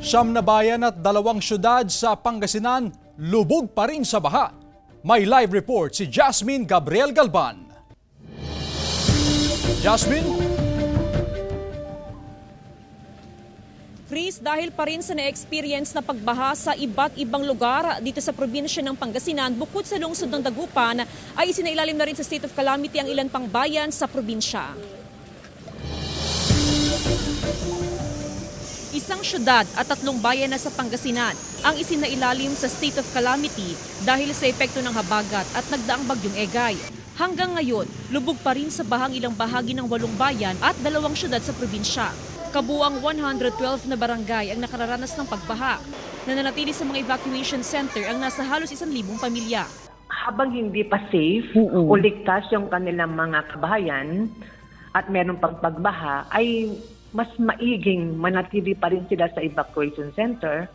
Siyam na bayan at 2 syudad sa Pangasinan lubog pa rin sa baha. May live report si Jasmine Gabriel Galban. Jasmine? Chris, dahil pa rin sa na-experience na pagbaha sa iba't ibang lugar dito sa probinsya ng Pangasinan, bukod sa lungsod ng Dagupan, ay isinailalim na rin sa state of calamity ang ilan pang bayan sa probinsya. Isang syudad at 3 bayan na sa Pangasinan ang isinailalim sa state of calamity dahil sa epekto ng habagat at nagdaang bagyong Egay. Hanggang ngayon, lubog pa rin sa bahang ilang bahagi ng 8 bayan at 2 syudad sa probinsya. Kabuang 112 na barangay ang nakararanas ng pagbaha. Nananatili sa mga evacuation center ang nasa halos 1,000 pamilya. Habang hindi pa safe o ligtas yung kanilang mga kabahayan at meron pang pagbaha, ay mas maiging manatili pa rin sila sa evacuation center.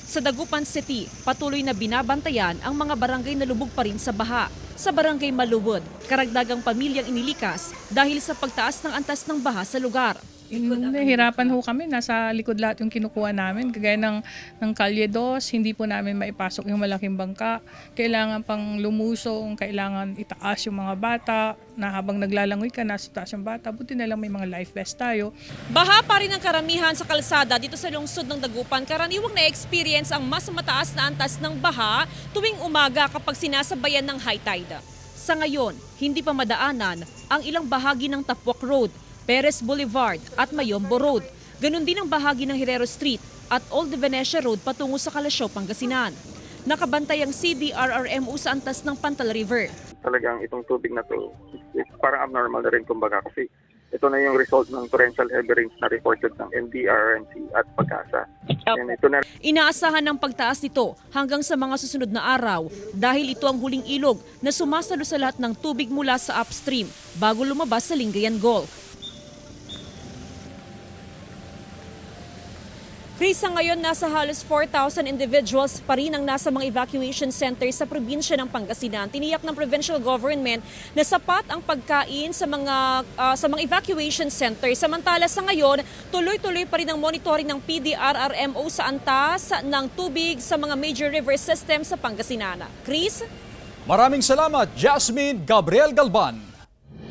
Sa Dagupan City, patuloy na binabantayan ang mga barangay na lubog pa rin sa baha. Sa barangay Maluwod, karagdagang pamilyang inilikas dahil sa pagtaas ng antas ng baha sa lugar. Nahirapan ho kami, nasa likod lahat yung kinukuha namin. Kagaya ng Kalye 2, hindi po namin maipasok yung malaking bangka. Kailangan pang lumusong, kailangan itaas yung mga bata, na habang naglalangoy ka, nasa taas yung bata. Buti na lang may mga life vest tayo. Baha pa rin ang karamihan sa kalsada dito sa lungsod ng Dagupan. Karaniwang na-experience ang mas mataas na antas ng baha tuwing umaga kapag sinasabayan ng high tide. Sa ngayon, hindi pa madaanan ang ilang bahagi ng Tapuac Road, Perez Boulevard at Mayombo Road. Ganon din ang bahagi ng Herrero Street at Old Venecia Road patungo sa Kalasyaw, Pangasinan. Nakabantay ang CDRRMO sa antas ng Pantal River. Talagang itong tubig na to, it's parang abnormal na rin kumbaga kasi ito na yung result ng torrential heavy rains na reported ng NDRRMC at Pag-asa. And ito na... Inaasahan ng pagtaas nito hanggang sa mga susunod na araw dahil ito ang huling ilog na sumasalo sa lahat ng tubig mula sa upstream bago lumabas sa Lingayen Gulf. Chris, sa ngayon nasa halos 4,000 individuals pa rin ang nasa mga evacuation centers sa probinsya ng Pangasinan. Tiniyak ng provincial government na sapat ang pagkain sa mga evacuation centers. Samantala sa ngayon, tuloy-tuloy pa rin ang monitoring ng PDRRMO sa antas ng tubig sa mga major river systems sa Pangasinan. Chris? Maraming salamat, Jasmine Gabriel Galban.